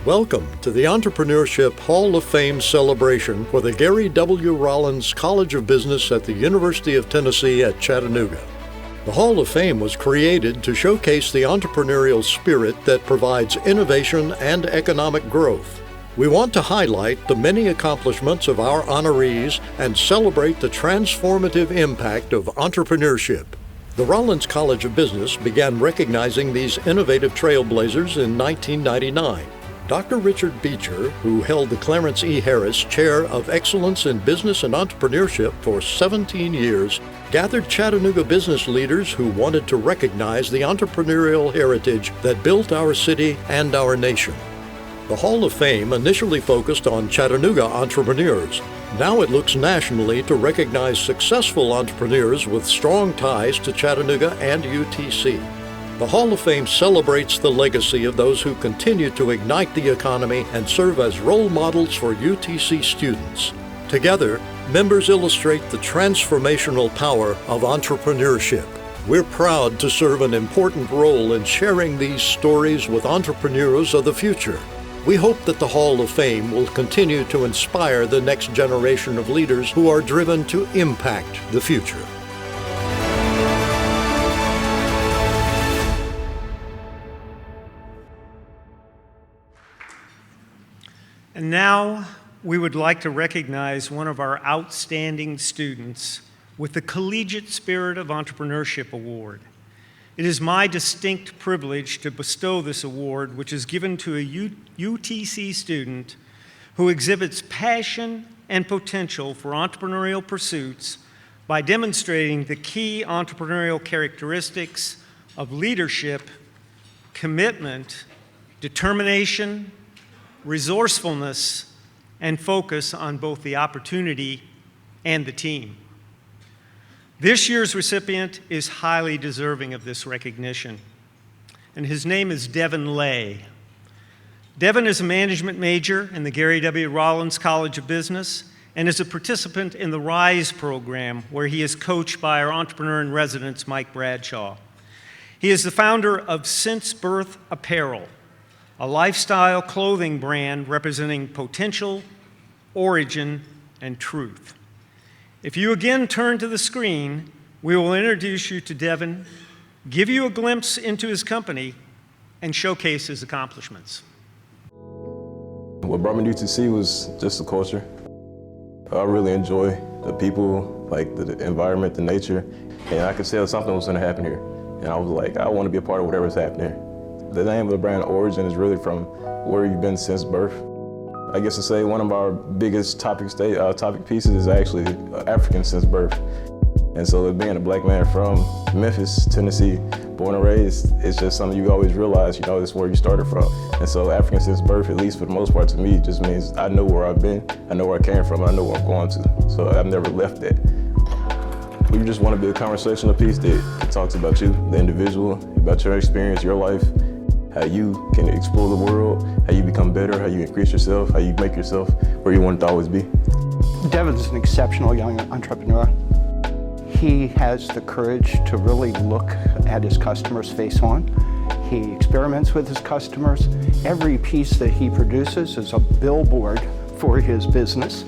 Welcome to the Entrepreneurship Hall of Fame celebration for the Gary W. Rollins College of Business at the University of Tennessee at Chattanooga. The Hall of Fame was created to showcase the entrepreneurial spirit that provides innovation and economic growth. We want to highlight the many accomplishments of our honorees and celebrate the transformative impact of entrepreneurship. The Rollins College of Business began recognizing these innovative trailblazers in 1999. Dr. Richard Beecher, who held the Clarence E. Harris Chair of Excellence in Business and Entrepreneurship for 17 years, gathered Chattanooga business leaders who wanted to recognize the entrepreneurial heritage that built our city and our nation. The Hall of Fame initially focused on Chattanooga entrepreneurs. Now it looks nationally to recognize successful entrepreneurs with strong ties to Chattanooga and UTC. The Hall of Fame celebrates the legacy of those who continue to ignite the economy and serve as role models for UTC students. Together, members illustrate the transformational power of entrepreneurship. We're proud to serve an important role in sharing these stories with entrepreneurs of the future. We hope that the Hall of Fame will continue to inspire the next generation of leaders who are driven to impact the future. And now we would like to recognize one of our outstanding students with the Collegiate Spirit of Entrepreneurship Award. It is my distinct privilege to bestow this award, which is given to a UTC student who exhibits passion and potential for entrepreneurial pursuits by demonstrating the key entrepreneurial characteristics of leadership, commitment, determination, resourcefulness, and focus on both the opportunity and the team. This year's recipient is highly deserving of this recognition, and his name is Devin Lay. Devin is a management major in the Gary W. Rollins College of Business and is a participant in the RISE program, where he is coached by our entrepreneur in residence, Mike Bradshaw. He is the founder of Since Birth Apparel, a lifestyle clothing brand representing potential, origin, and truth. If you again turn to the screen, we will introduce you to Devin, give you a glimpse into his company, and showcase his accomplishments. What brought me to UTC was just the culture. I really enjoy the people, like the environment, the nature, and I could tell something was gonna happen here. And I was like, I wanna be a part of whatever's happening here. The name of the brand, Origin, is really from where you've been since birth. I guess to say one of our biggest topic pieces is actually African since birth. And so being a black man from Memphis, Tennessee, born and raised, it's just something you always realize, you know, it's where you started from. And so African since birth, at least for the most part to me, just means I know where I've been, I know where I came from, I know where I'm going to. So I've never left that. We just want to be a conversational piece that talks about you, the individual, about your experience, your life, how you can explore the world, how you become better, how you increase yourself, how you make yourself where you want to always be. Devin's an exceptional young entrepreneur. He has the courage to really look at his customers face on. He experiments with his customers. Every piece that he produces is a billboard for his business.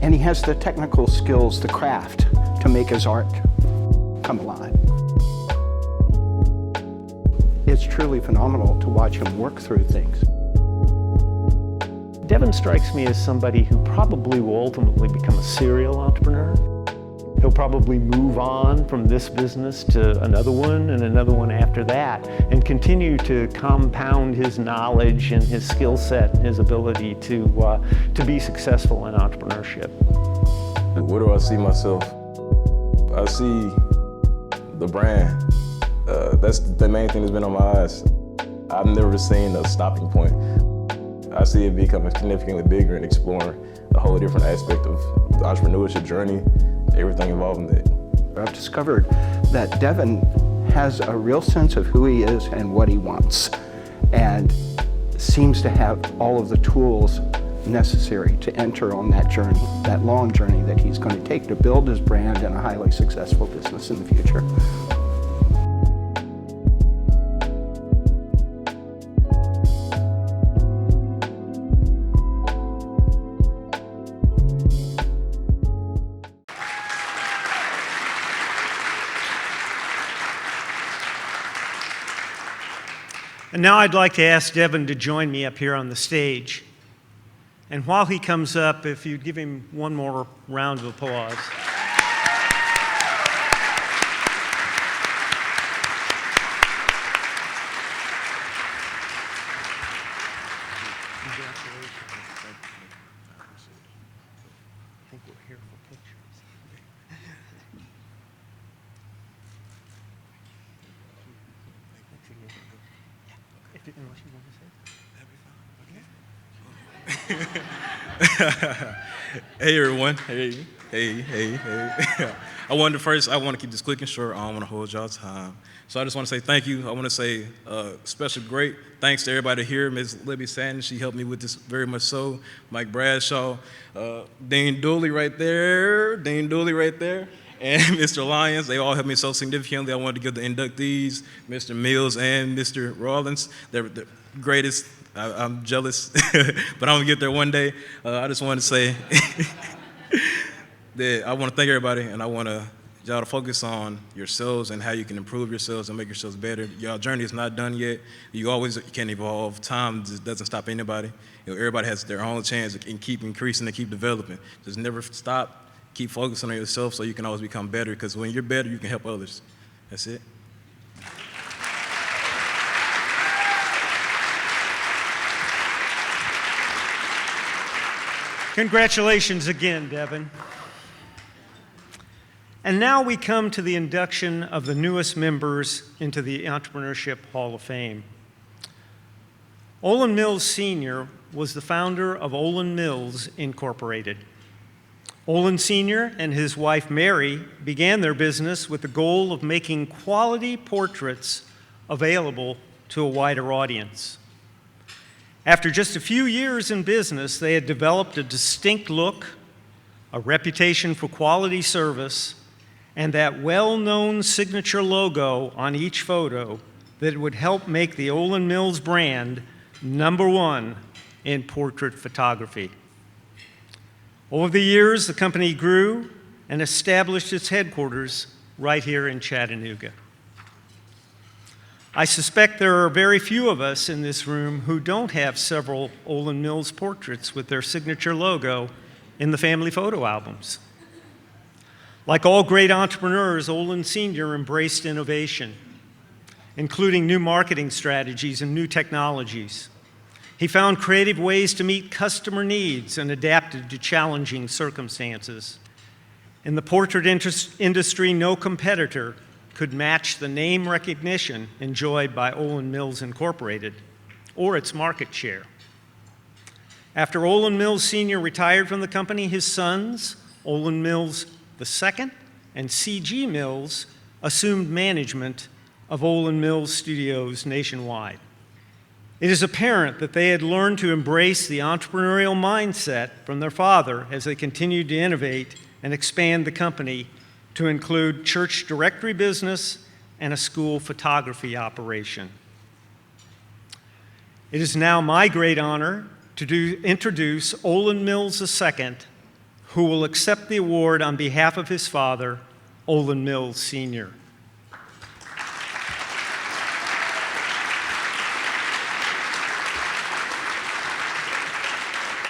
And he has the technical skills, the craft, to make his art come alive. It's truly phenomenal to watch him work through things. Devin strikes me as somebody who probably will ultimately become a serial entrepreneur. He'll probably move on from this business to another one and another one after that, and continue to compound his knowledge and his skill set and his ability to be successful in entrepreneurship. Where do I see myself? I see the brand. That's the main thing that's been on my eyes. I've never seen a stopping point. I see it becoming significantly bigger and exploring a whole different aspect of the entrepreneurship journey, everything involved in it. I've discovered that Devin has a real sense of who he is and what he wants, and seems to have all of the tools necessary to enter on that journey, that long journey that he's going to take to build his brand and a highly successful business in the future. And now I'd like to ask Devin to join me up here on the stage. And while he comes up, if you'd give him one more round of applause. Hey everyone. Hey. I want to keep this quick and short. I don't want to hold y'all's time. So I just want to say thank you. I want to say special great thanks to everybody here. Ms. Libby Satin, she helped me with this very much so. Mike Bradshaw, Dean Dooley right there, and Mr. Lyons. They all helped me so significantly. I wanted to give the inductees, Mr. Mills and Mr. Rollins, they're the greatest. I'm jealous, but I'm gonna get there one day. I just want to say that I want to thank everybody, and I want y'all to focus on yourselves and how you can improve yourselves and make yourselves better. Y'all journey is not done yet. You always can evolve. Time just doesn't stop anybody. Everybody has their own chance and keep increasing and keep developing. Just never stop. Keep focusing on yourself so you can always become better, because when you're better, you can help others. That's it. Congratulations again, Devin. And now we come to the induction of the newest members into the Entrepreneurship Hall of Fame. Olin Mills Sr. was the founder of Olin Mills Incorporated. Olin Sr. and his wife Mary began their business with the goal of making quality portraits available to a wider audience. After just a few years in business, they had developed a distinct look, a reputation for quality service, and that well-known signature logo on each photo that would help make the Olin Mills brand #1 in portrait photography. Over the years, the company grew and established its headquarters right here in Chattanooga. I suspect there are very few of us in this room who don't have several Olin Mills portraits with their signature logo in the family photo albums. Like all great entrepreneurs, Olin Sr. embraced innovation, including new marketing strategies and new technologies. He found creative ways to meet customer needs and adapted to challenging circumstances. In the portrait industry, no competitor could match the name recognition enjoyed by Olin Mills Incorporated or its market share. After Olin Mills Sr. retired from the company, his sons, Olin Mills II and C.G. Mills, assumed management of Olin Mills Studios nationwide. It is apparent that they had learned to embrace the entrepreneurial mindset from their father as they continued to innovate and expand the company to include church directory business and a school photography operation. It is now my great honor to introduce Olin Mills II, who will accept the award on behalf of his father, Olin Mills Sr.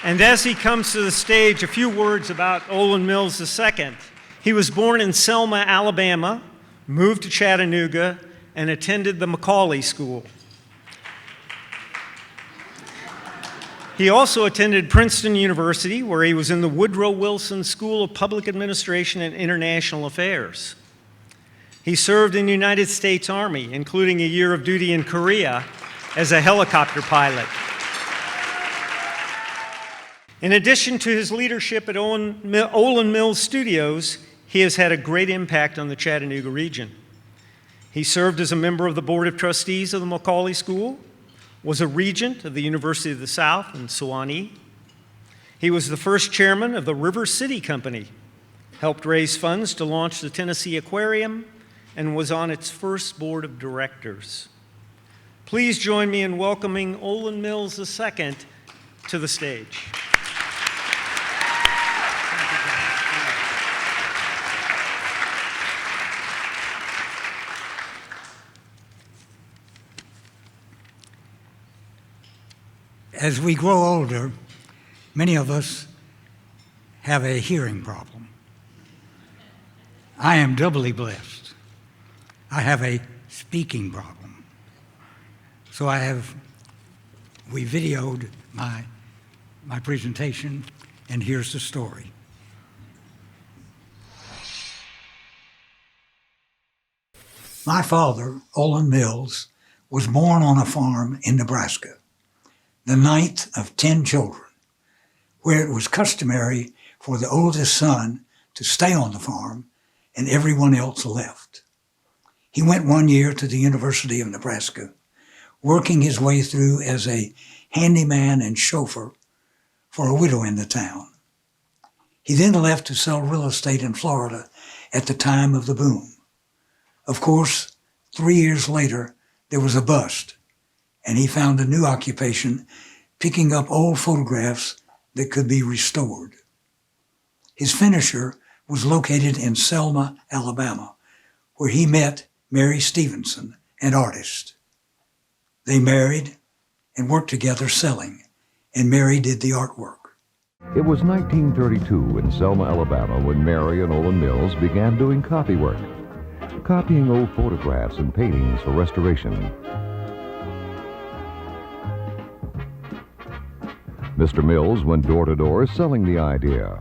And as he comes to the stage, a few words about Olin Mills II. He was born in Selma, Alabama, moved to Chattanooga, and attended the Macaulay School. He also attended Princeton University, where he was in the Woodrow Wilson School of Public Administration and International Affairs. He served in the United States Army, including a year of duty in Korea as a helicopter pilot. In addition to his leadership at Olin Mills Studios, he has had a great impact on the Chattanooga region. He served as a member of the Board of Trustees of the Macaulay School, was a regent of the University of the South in Sewanee. He was the first chairman of the River City Company, helped raise funds to launch the Tennessee Aquarium, and was on its first board of directors. Please join me in welcoming Olin Mills II to the stage. As we grow older, many of us have a hearing problem. I am doubly blessed. I have a speaking problem. So we videoed my presentation, and here's the story. My father, Olin Mills, was born on a farm in Nebraska, the 9th of 10 children, where it was customary for the oldest son to stay on the farm and everyone else left. He went 1 year to the University of Nebraska, working his way through as a handyman and chauffeur for a widow in the town. He then left to sell real estate in Florida at the time of the boom. Of course, 3 years later, there was a bust, and he found a new occupation, picking up old photographs that could be restored. His finisher was located in Selma, Alabama, where he met Mary Stevenson, an artist. They married and worked together selling, and Mary did the artwork. It was 1932 in Selma, Alabama, when Mary and Olin Mills began doing copy work, copying old photographs and paintings for restoration. Mr. Mills went door to door selling the idea.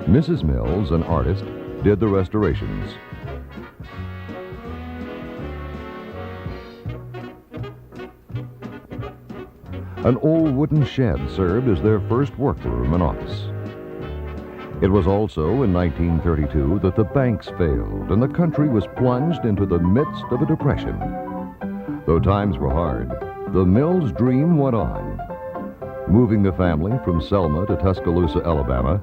Mrs. Mills, an artist, did the restorations. An old wooden shed served as their first workroom and office. It was also in 1932 that the banks failed and the country was plunged into the midst of a depression. Though times were hard, the Mills' dream went on. Moving the family from Selma to Tuscaloosa, Alabama,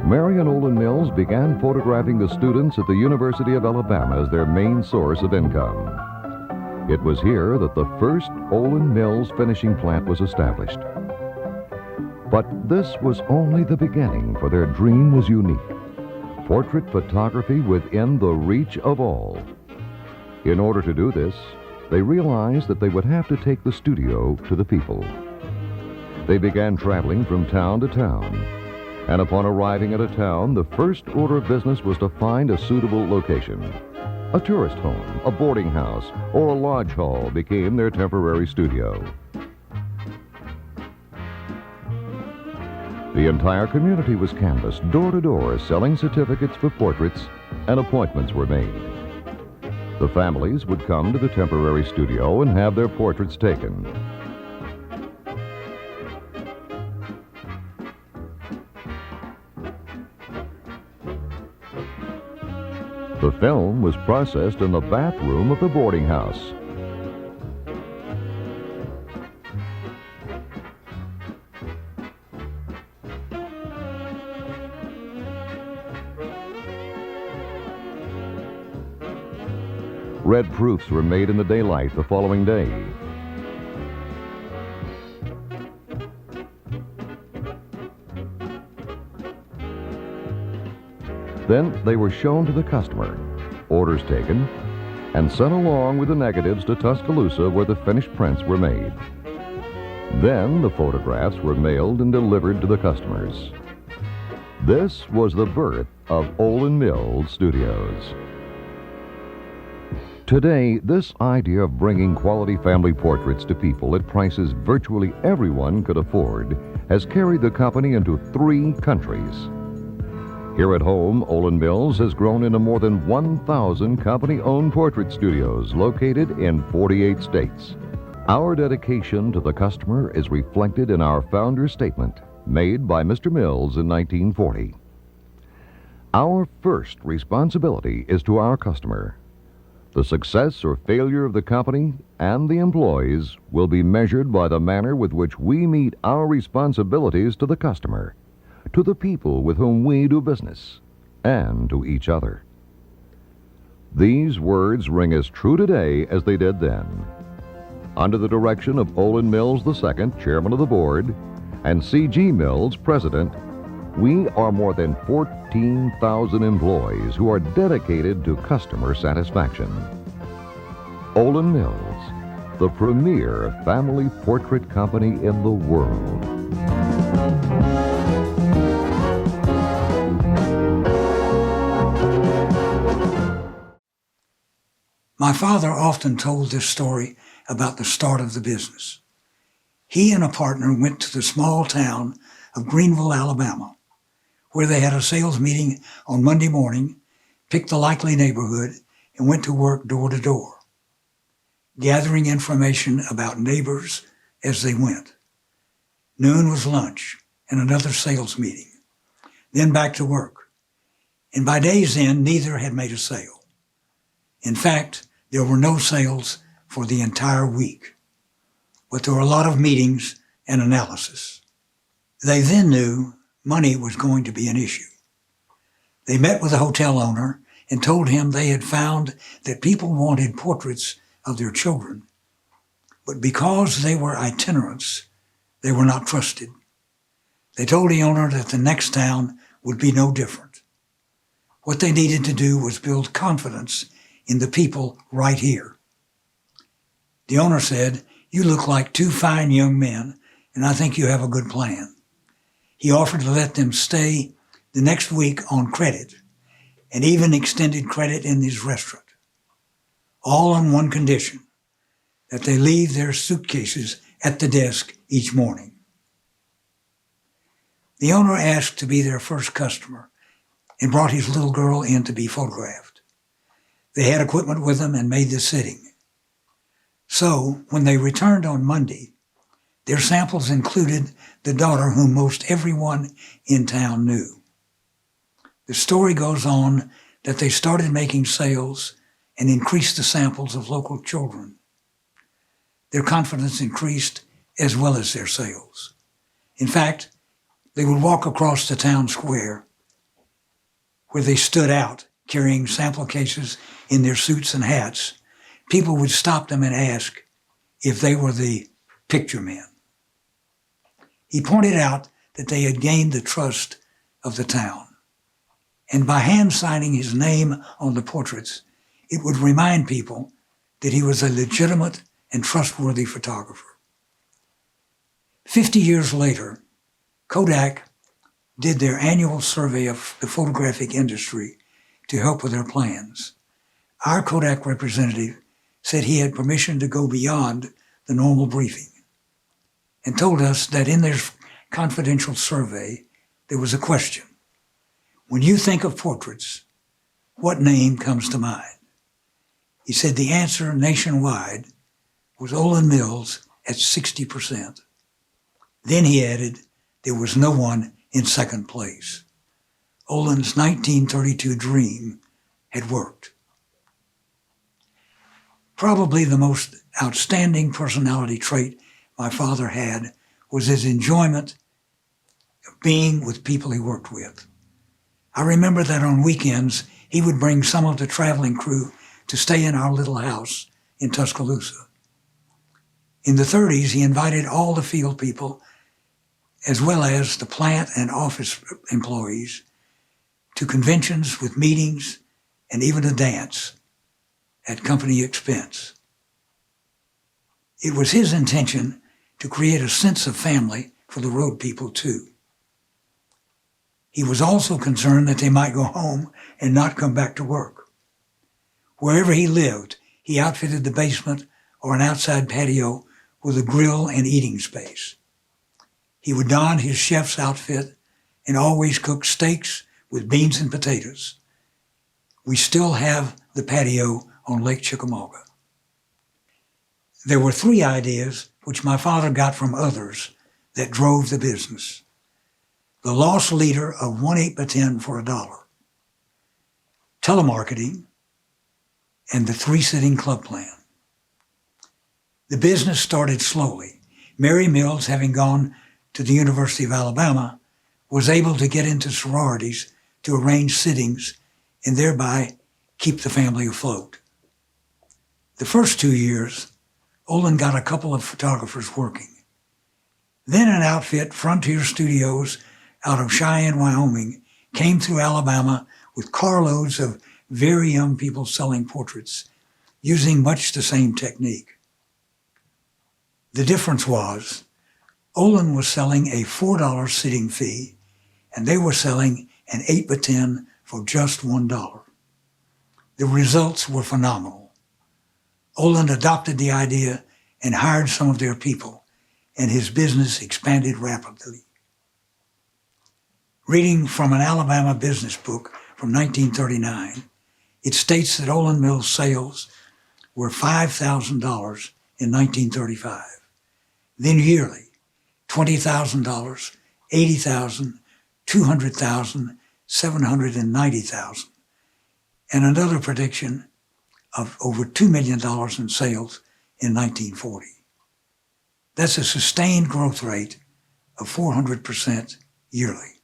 Mary and Olin Mills began photographing the students at the University of Alabama as their main source of income. It was here that the first Olin Mills finishing plant was established. But this was only the beginning, for their dream was unique. Portrait photography within the reach of all. In order to do this, they realized that they would have to take the studio to the people. They began traveling from town to town. And upon arriving at a town, the first order of business was to find a suitable location. A tourist home, a boarding house, or a lodge hall became their temporary studio. The entire community was canvassed door to door, selling certificates for portraits, and appointments were made. The families would come to the temporary studio and have their portraits taken. The film was processed in the bathroom of the boarding house. Red proofs were made in the daylight the following day. Then they were shown to the customer, orders taken, and sent along with the negatives to Tuscaloosa, where the finished prints were made. Then the photographs were mailed and delivered to the customers. This was the birth of Olin Mills Studios. Today, this idea of bringing quality family portraits to people at prices virtually everyone could afford has carried the company into 3 countries. Here at home, Olin Mills has grown into more than 1,000 company-owned portrait studios located in 48 states. Our dedication to the customer is reflected in our founder's statement made by Mr. Mills in 1940. Our first responsibility is to our customer. The success or failure of the company and the employees will be measured by the manner with which we meet our responsibilities to the customer, to the people with whom we do business, and to each other. These words ring as true today as they did then. Under the direction of Olin Mills II, Chairman of the Board, and C.G. Mills, President, we are more than 14,000 employees who are dedicated to customer satisfaction. Olin Mills, the premier family portrait company in the world. My father often told this story about the start of the business. He and a partner went to the small town of Greenville, Alabama, where they had a sales meeting on Monday morning, picked the likely neighborhood, and went to work door to door, gathering information about neighbors as they went. Noon was lunch and another sales meeting, then back to work. And by day's end, neither had made a sale. In fact, there were no sales for the entire week, but there were a lot of meetings and analysis. They then knew money was going to be an issue. They met with the hotel owner and told him they had found that people wanted portraits of their children, but because they were itinerants, they were not trusted. They told the owner that the next town would be no different. What they needed to do was build confidence in the people right here. The owner said, "You look like two fine young men, and I think you have a good plan." He offered to let them stay the next week on credit, and even extended credit in his restaurant, all on one condition, that they leave their suitcases at the desk each morning. The owner asked to be their first customer and brought his little girl in to be photographed. They had equipment with them and made the sitting. So when they returned on Monday, their samples included the daughter whom most everyone in town knew. The story goes on that they started making sales and increased the samples of local children. Their confidence increased as well as their sales. In fact, they would walk across the town square where they stood out carrying sample cases in their suits and hats. People would stop them and ask if they were the picture men. He pointed out that they had gained the trust of the town, and by hand signing his name on the portraits, it would remind people that he was a legitimate and trustworthy photographer. 50 years later, Kodak did their annual survey of the photographic industry to help with their plans. Our Kodak representative said he had permission to go beyond the normal briefing and told us that in their confidential survey, there was a question. When you think of portraits, what name comes to mind? He said the answer nationwide was Olin Mills at 60%. Then he added, there was no one in second place. Olin's 1932 dream had worked. Probably the most outstanding personality trait my father had was his enjoyment of being with people he worked with. I remember that on weekends, he would bring some of the traveling crew to stay in our little house in Tuscaloosa. In the 30s, he invited all the field people, as well as the plant and office employees, to conventions with meetings and even a dance at company expense. It was his intention to create a sense of family for the road people too. He was also concerned that they might go home and not come back to work. Wherever he lived, he outfitted the basement or an outside patio with a grill and eating space. He would don his chef's outfit and always cook steaks with beans and potatoes. We still have the patio on Lake Chickamauga. There were 3 ideas which my father got from others that drove the business. The loss leader of 1 8x10 for $1, telemarketing, and the 3-sitting club plan. The business started slowly. Mary Mills, having gone to the University of Alabama, was able to get into sororities to arrange sittings and thereby keep the family afloat. The first 2 years, Olin got a couple of photographers working. Then an outfit, Frontier Studios, out of Cheyenne, Wyoming, came through Alabama with carloads of very young people selling portraits, using much the same technique. The difference was, Olin was selling a $4 sitting fee, and they were selling an 8x10 for just $1. The results were phenomenal. Olin adopted the idea and hired some of their people, and his business expanded rapidly. Reading from an Alabama business book from 1939, it states that Olin Mills' sales were $5,000 in 1935. Then yearly, $20,000, $80,000, $200,000, $790,000, and another prediction of over $2 million in sales in 1940. That's a sustained growth rate of 400% yearly.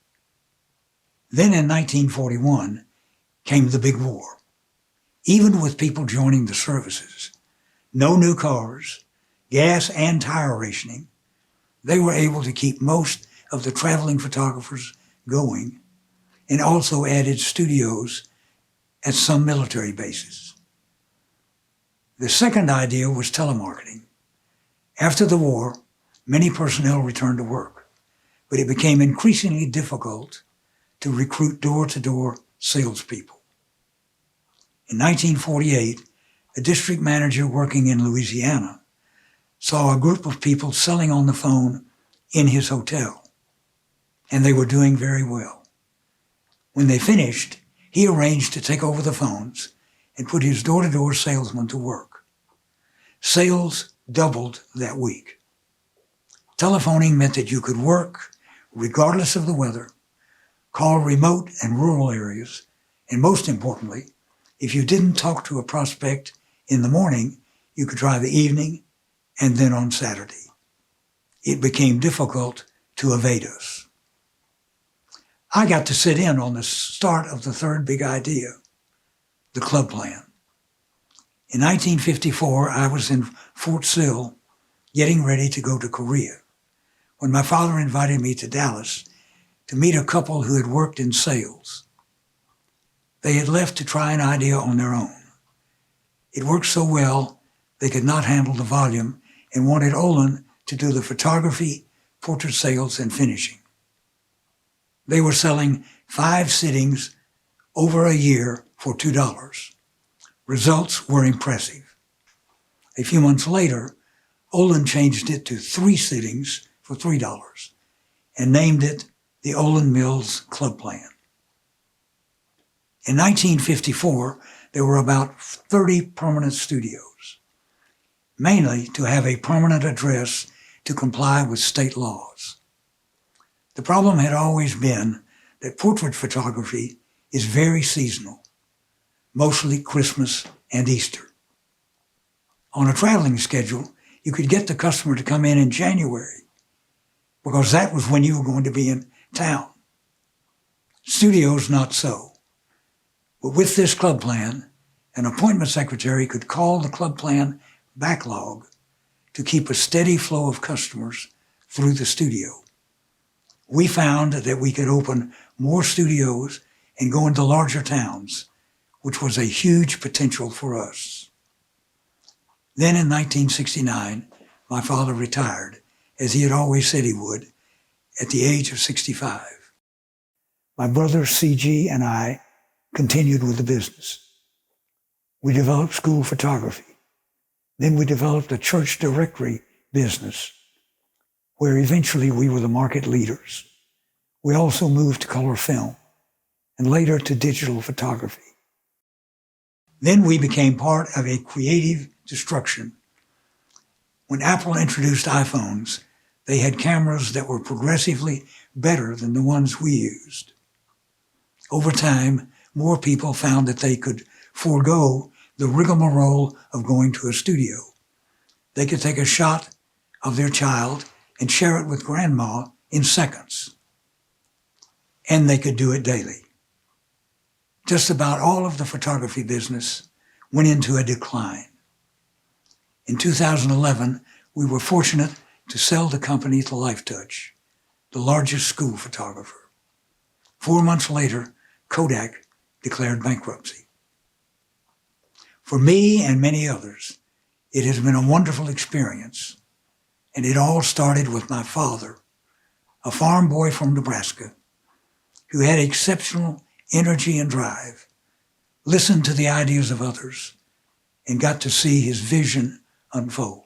Then in 1941 came the big war. Even with people joining the services, no new cars, gas and tire rationing, they were able to keep most of the traveling photographers going and also added studios at some military bases. The second idea was telemarketing. After the war, many personnel returned to work, but it became increasingly difficult to recruit door-to-door salespeople. In 1948, a district manager working in Louisiana saw a group of people selling on the phone in his hotel, and they were doing very well. When they finished, he arranged to take over the phones and put his door-to-door salesman to work. Sales doubled that week. Telephoning meant that you could work regardless of the weather, call remote and rural areas, and most importantly, if you didn't talk to a prospect in the morning, you could try the evening and then on Saturday. It became difficult to evade us. I got to sit in on the start of the third big idea, the club plan. In 1954, I was in Fort Sill getting ready to go to Korea when my father invited me to Dallas to meet a couple who had worked in sales. They had left to try an idea on their own. It worked so well, they could not handle the volume and wanted Olin to do the photography, portrait sales, and finishing. They were selling 5 sittings over a year for $2. Results were impressive. A few months later, Olin changed it to 3 sittings for $3 and named it the Olin Mills Club Plan. In 1954, there were about 30 permanent studios, mainly to have a permanent address to comply with state laws. The problem had always been that portrait photography is very seasonal, mostly Christmas and Easter. On a traveling schedule, you could get the customer to come in January because that was when you were going to be in town. Studios, not so. But with this club plan, an appointment secretary could call the club plan backlog to keep a steady flow of customers through the studio. We found that we could open more studios and go into larger towns, which was a huge potential for us. Then in 1969, my father retired, as he had always said he would, at the age of 65. My brother CG and I continued with the business. We developed school photography. Then we developed a church directory business, where eventually we were the market leaders. We also moved to color film, and later to digital photography. Then we became part of a creative destruction. When Apple introduced iPhones, they had cameras that were progressively better than the ones we used. Over time, more people found that they could forego the rigmarole of going to a studio. They could take a shot of their child and share it with grandma in seconds. And they could do it daily. Just about all of the photography business went into a decline. In 2011, we were fortunate to sell the company to Lifetouch, the largest school photographer. 4 months later, Kodak declared bankruptcy. For me and many others, it has been a wonderful experience, and it all started with my father, a farm boy from Nebraska, who had exceptional energy and drive, listened to the ideas of others, and got to see his vision unfold.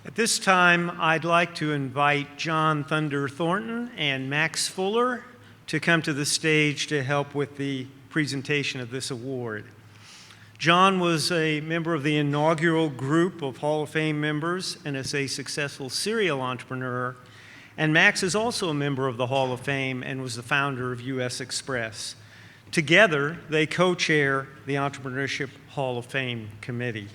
At this time, I'd like to invite John Thunder Thornton and Max Fuller to come to the stage to help with the presentation of this award. John was a member of the inaugural group of Hall of Fame members and is a successful serial entrepreneur. And Max is also a member of the Hall of Fame and was the founder of US Express. Together, they co-chair the Entrepreneurship Hall of Fame Committee.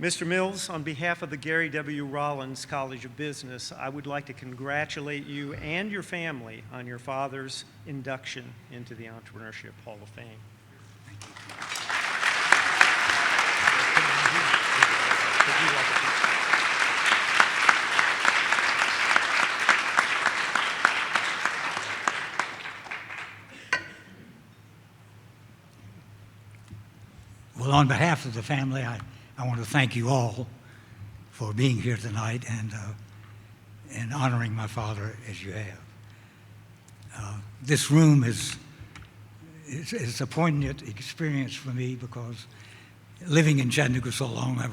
Mr. Mills, on behalf of the Gary W. Rollins College of Business, I would like to congratulate you and your family on your father's induction into the Entrepreneurship Hall of Fame. Well, on behalf of the family, I want to thank you all for being here tonight and honoring my father as you have. This room is a poignant experience for me because living in Chattanooga so long, I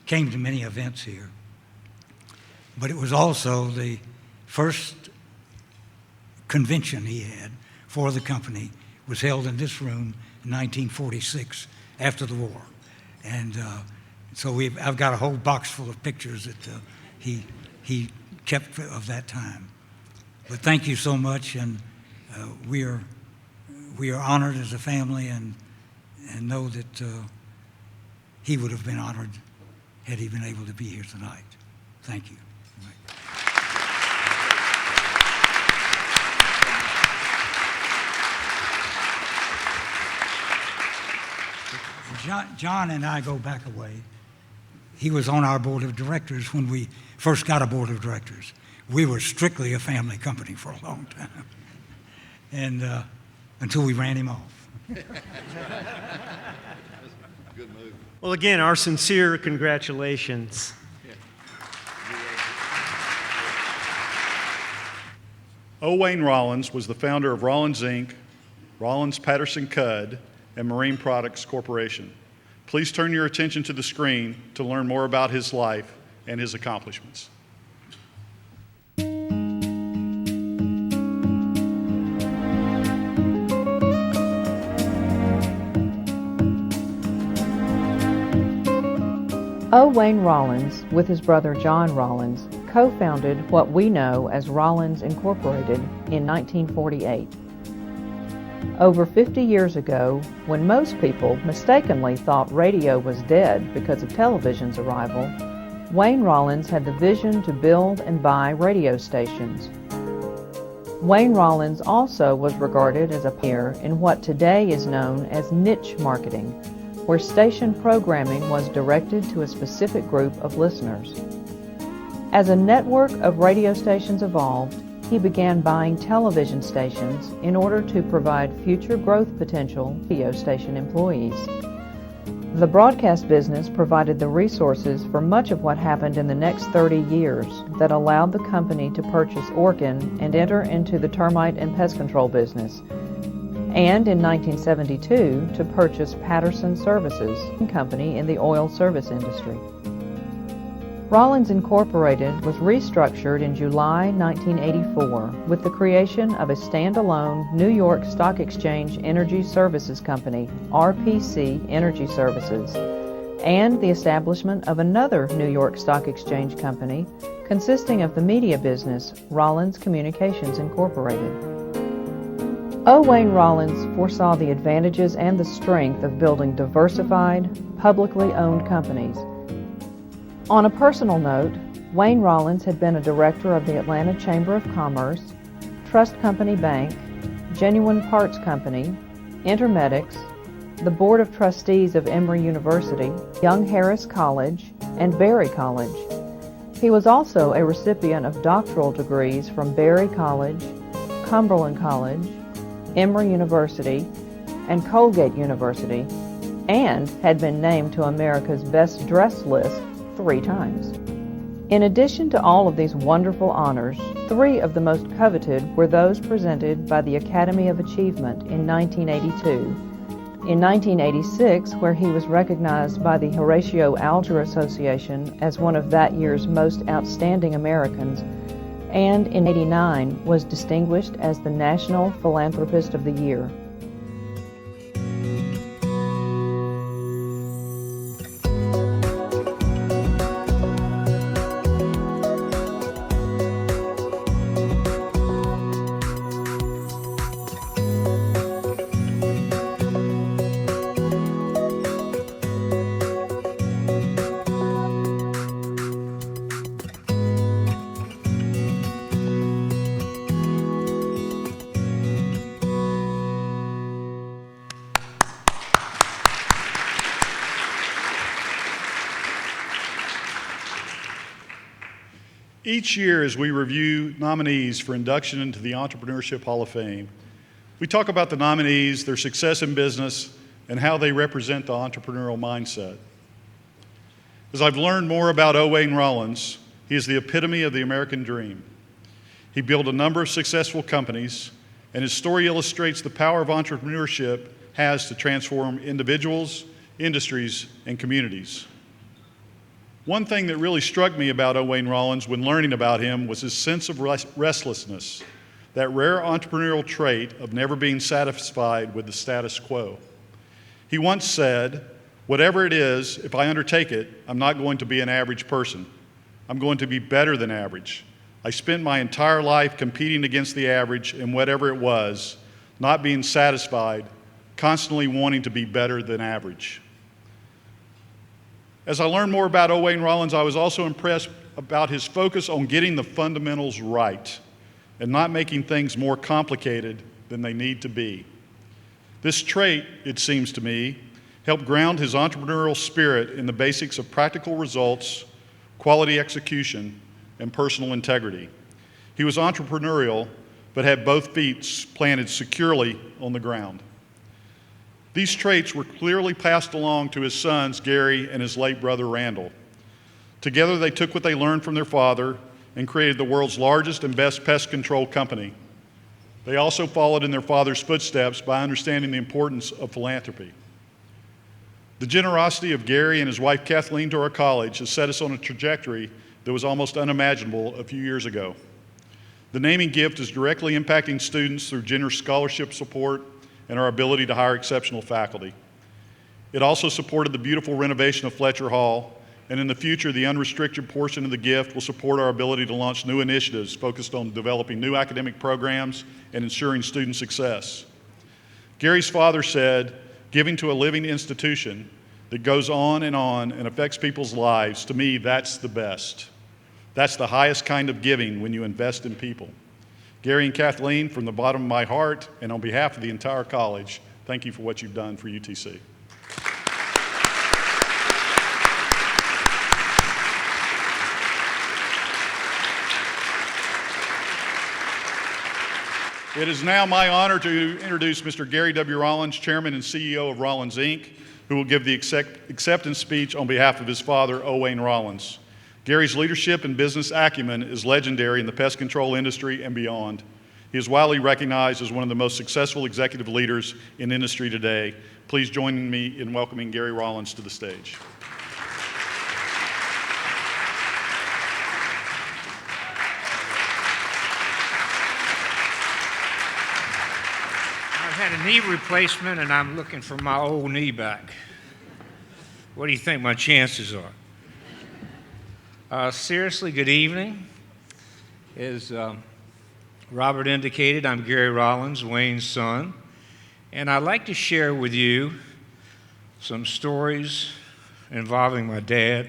came to many events here. But it was also the first convention he had for the company was held in this room in 1946 after the war. And so I've got a whole box full of pictures that he kept of that time. But thank you so much, and we are honored as a family, and know that he would have been honored had he been able to be here tonight. Thank you. John and I go back a way. He was on our board of directors when we first got a board of directors. We were strictly a family company for a long time, and until we ran him off. Good move. Well, again, our sincere congratulations. O. Wayne Rollins was the founder of Rollins, Inc., Rollins Patterson Cudd, and Marine Products Corporation. Please turn your attention to the screen to learn more about his life and his accomplishments. O. Wayne Rollins, with his brother John Rollins, co-founded what we know as Rollins Incorporated in 1948. Over 50 years ago, when most people mistakenly thought radio was dead because of television's arrival, Wayne Rollins had the vision to build and buy radio stations. Wayne Rollins also was regarded as a pioneer in what today is known as niche marketing, where station programming was directed to a specific group of listeners. As a network of radio stations evolved, he began buying television stations in order to provide future growth potential to radio station employees. The broadcast business provided the resources for much of what happened in the next 30 years that allowed the company to purchase Orkin and enter into the termite and pest control business, and in 1972 to purchase Patterson Services Company in the oil service industry. Rollins Incorporated was restructured in July 1984 with the creation of a standalone New York Stock Exchange Energy Services Company, RPC Energy Services, and the establishment of another New York Stock Exchange company consisting of the media business, Rollins Communications Incorporated. O. Wayne Rollins foresaw the advantages and the strength of building diversified, publicly owned companies. On a personal note, Wayne Rollins had been a director of the Atlanta Chamber of Commerce, Trust Company Bank, Genuine Parts Company, Intermedics, the Board of Trustees of Emory University, Young Harris College, and Berry College. He was also a recipient of doctoral degrees from Berry College, Cumberland College, Emory University, and Colgate University, and had been named to America's Best Dressed list 3 times. In addition to all of these wonderful honors, 3 of the most coveted were those presented by the Academy of Achievement in 1982, in 1986, where he was recognized by the Horatio Alger Association as one of that year's most outstanding Americans, and in 1989 was distinguished as the National Philanthropist of the Year. Each year, as we review nominees for induction into the Entrepreneurship Hall of Fame, we talk about the nominees, their success in business, and how they represent the entrepreneurial mindset. As I've learned more about O. Wayne Rollins, he is the epitome of the American dream. He built a number of successful companies, and his story illustrates the power of entrepreneurship has to transform individuals, industries, and communities. One thing that really struck me about O. Wayne Rollins when learning about him was his sense of restlessness, that rare entrepreneurial trait of never being satisfied with the status quo. He once said, "Whatever it is, if I undertake it, I'm not going to be an average person. I'm going to be better than average. I spent my entire life competing against the average in whatever it was, not being satisfied, constantly wanting to be better than average." As I learned more about O. Wayne Rollins, I was also impressed about his focus on getting the fundamentals right and not making things more complicated than they need to be. This trait, it seems to me, helped ground his entrepreneurial spirit in the basics of practical results, quality execution, and personal integrity. He was entrepreneurial, but had both feet planted securely on the ground. These traits were clearly passed along to his sons, Gary, and his late brother, Randall. Together, they took what they learned from their father and created the world's largest and best pest control company. They also followed in their father's footsteps by understanding the importance of philanthropy. The generosity of Gary and his wife, Kathleen, to our college has set us on a trajectory that was almost unimaginable a few years ago. The naming gift is directly impacting students through generous scholarship support and our ability to hire exceptional faculty. It also supported the beautiful renovation of Fletcher Hall, and in the future, the unrestricted portion of the gift will support our ability to launch new initiatives focused on developing new academic programs and ensuring student success. Gary's father said, "Giving to a living institution that goes on and affects people's lives, to me, that's the best. That's the highest kind of giving when you invest in people." Gary and Kathleen, from the bottom of my heart and on behalf of the entire college, thank you for what you've done for UTC. It is now my honor to introduce Mr. Gary W. Rollins, Chairman and CEO of Rollins, Inc., who will give the acceptance speech on behalf of his father, Owain Rollins. Gary's leadership and business acumen is legendary in the pest control industry and beyond. He is widely recognized as one of the most successful executive leaders in industry today. Please join me in welcoming Gary Rollins to the stage. I've had a knee replacement and I'm looking for my old knee back. What do you think my chances are? Seriously, good evening. As Robert indicated, I'm Gary Rollins, Wayne's son, and I'd like to share with you some stories involving my dad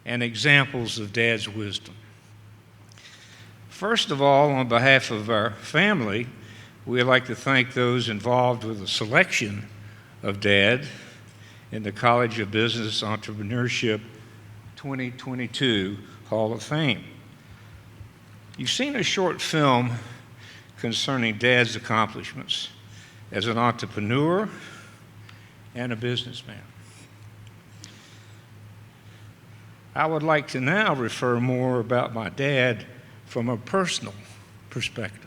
and examples of Dad's wisdom. First of all, on behalf of our family, we'd like to thank those involved with the selection of Dad in the College of Business Entrepreneurship 2022 Hall of Fame. You've seen a short film concerning Dad's accomplishments as an entrepreneur and a businessman. I would like to now refer more about my dad from a personal perspective.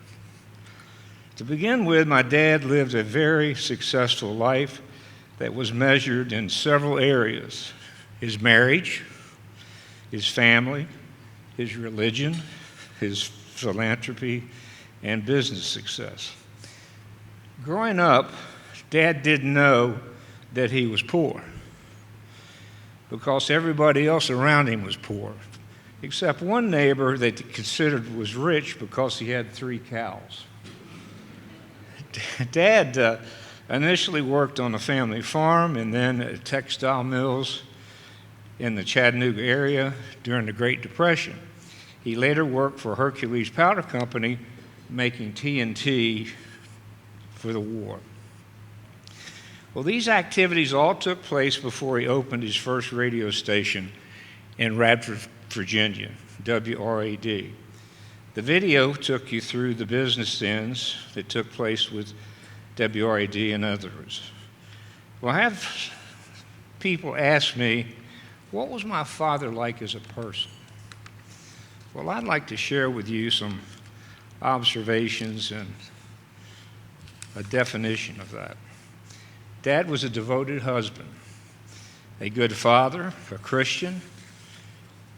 To begin with, my dad lived a very successful life that was measured in several areas: his marriage, his family, his religion, his philanthropy, and business success. Growing up, Dad didn't know that he was poor because everybody else around him was poor, except one neighbor that he considered was rich because he had 3 cows. Dad initially worked on a family farm and then at textile mills in the Chattanooga area during the Great Depression. He later worked for Hercules Powder Company, making TNT for the war. Well, these activities all took place before he opened his first radio station in Radford, Virginia, WRAD. The video took you through the business ends that took place with WRAD and others. Well, I have people ask me, what was my father like as a person? Well, I'd like to share with you some observations and a definition of that. Dad was a devoted husband, a good father, a Christian,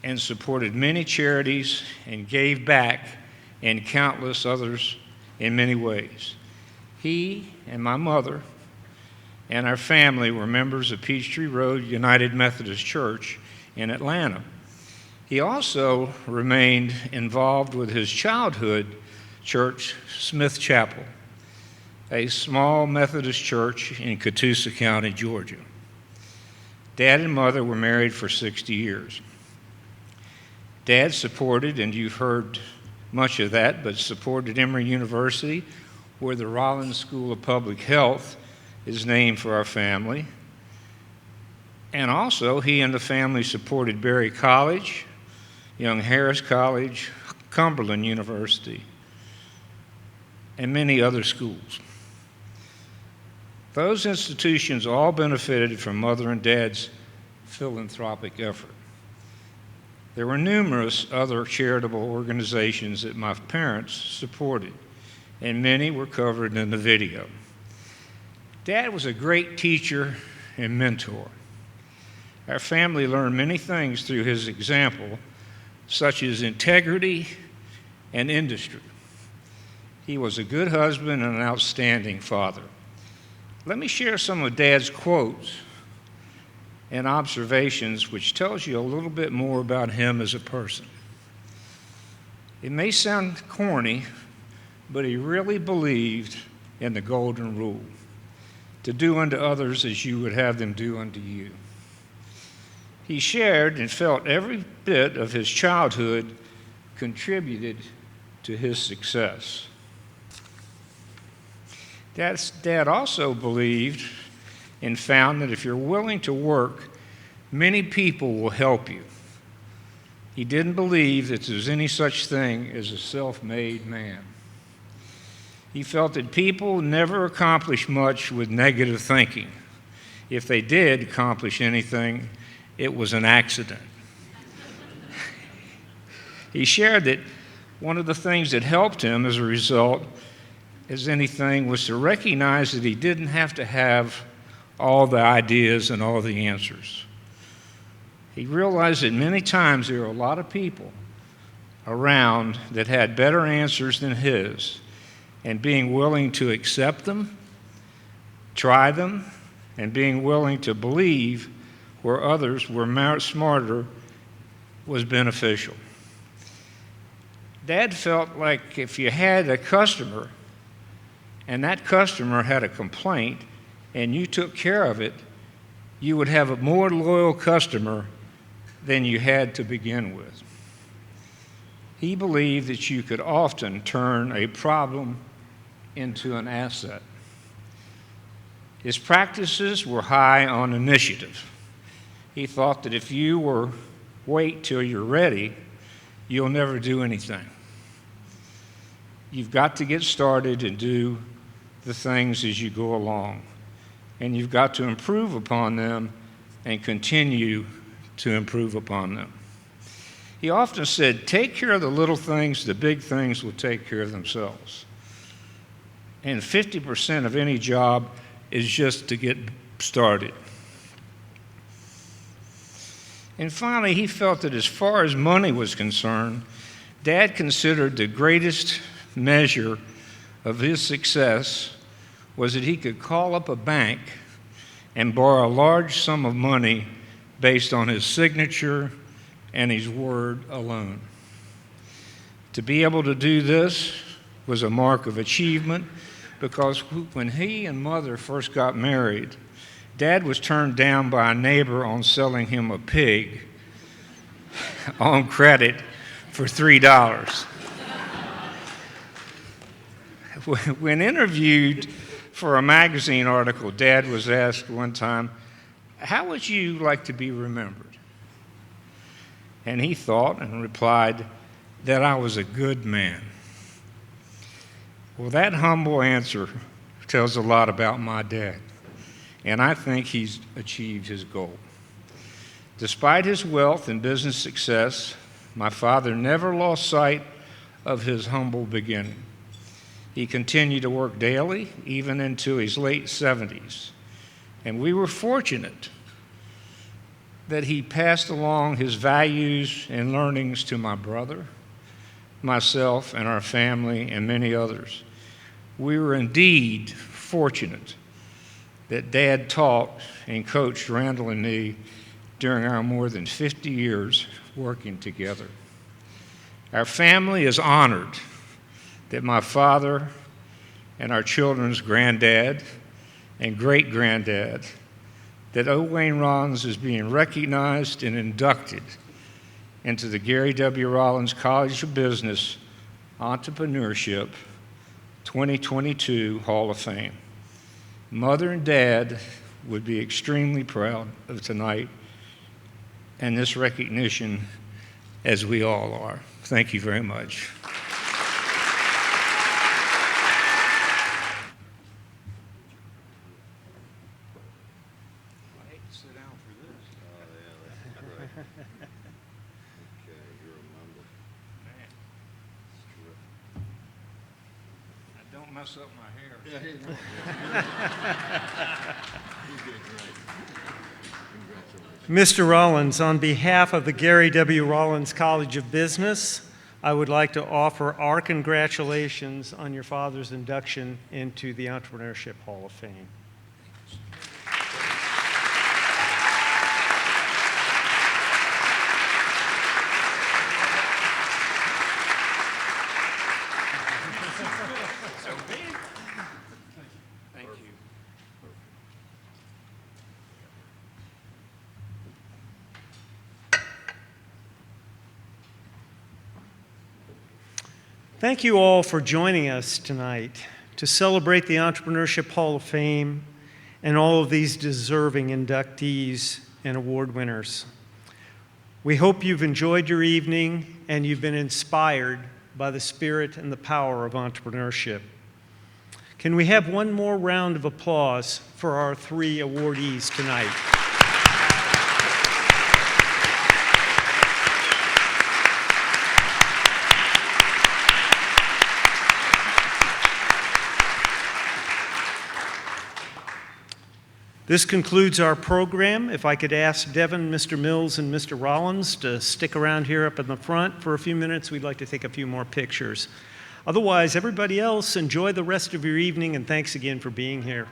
and supported many charities and gave back and countless others in many ways. He and my mother and our family were members of Peachtree Road United Methodist Church in Atlanta. He also remained involved with his childhood church, Smith Chapel, a small Methodist church in Catoosa County, Georgia. Dad and Mother were married for 60 years. Dad supported, and you've heard much of that, but supported Emory University, where the Rollins School of Public Health is named for our family. And also, he and the family supported Berry College, Young Harris College, Cumberland University, and many other schools. Those institutions all benefited from Mother and Dad's philanthropic effort. There were numerous other charitable organizations that my parents supported, and many were covered in the video. Dad was a great teacher and mentor. Our family learned many things through his example, such as integrity and industry. He was a good husband and an outstanding father. Let me share some of Dad's quotes and observations, which tells you a little bit more about him as a person. It may sound corny, but he really believed in the golden rule, to do unto others as you would have them do unto you. He shared and felt every bit of his childhood contributed to his success. Dad also believed and found that if you're willing to work, many people will help you. He didn't believe that there was any such thing as a self-made man. He felt that people never accomplish much with negative thinking, If they did accomplish anything, it was an accident. He shared that one of the things that helped him as a result, as anything, was to recognize that he didn't have to have all the ideas and all the answers. He realized that many times there were a lot of people around that had better answers than his, and being willing to accept them, try them, and being willing to believe where others were smarter was beneficial. Dad felt like if you had a customer and that customer had a complaint and you took care of it, you would have a more loyal customer than you had to begin with. He believed that you could often turn a problem into an asset. His practices were high on initiative. He thought that if you wait till you're ready, you'll never do anything. You've got to get started and do the things as you go along. And you've got to improve upon them and continue to improve upon them. He often said, take care of the little things, the big things will take care of themselves. And 50% of any job is just to get started. And finally, he felt that as far as money was concerned, Dad considered the greatest measure of his success was that he could call up a bank and borrow a large sum of money based on his signature and his word alone. To be able to do this was a mark of achievement, because when he and Mother first got married, Dad was turned down by a neighbor on selling him a pig on credit for $3. When interviewed for a magazine article, Dad was asked one time, how would you like to be remembered? And he thought and replied that I was a good man. Well, that humble answer tells a lot about my dad, and I think he's achieved his goal. Despite his wealth and business success, my father never lost sight of his humble beginning. He continued to work daily, even into his late 70s. And we were fortunate that he passed along his values and learnings to my brother, myself, and our family, and many others. We were indeed fortunate that Dad taught and coached Randall and me during our more than 50 years working together. Our family is honored that my father and our children's granddad and great-granddad, that O. Wayne Rollins is being recognized and inducted into the Gary W. Rollins College of Business Entrepreneurship 2022 Hall of Fame. Mother and Dad would be extremely proud of tonight and this recognition, as we all are. Thank you very much. Mess up my hair. Mr. Rollins, on behalf of the Gary W. Rollins College of Business, I would like to offer our congratulations on your father's induction into the Entrepreneurship Hall of Fame. Thank you all for joining us tonight to celebrate the Entrepreneurship Hall of Fame and all of these deserving inductees and award winners. We hope you've enjoyed your evening and you've been inspired by the spirit and the power of entrepreneurship. Can we have one more round of applause for our 3 awardees tonight? This concludes our program. If I could ask Devin, Mr. Mills, and Mr. Rollins to stick around here up in the front for a few minutes, we'd like to take a few more pictures. Otherwise, everybody else, enjoy the rest of your evening, and thanks again for being here.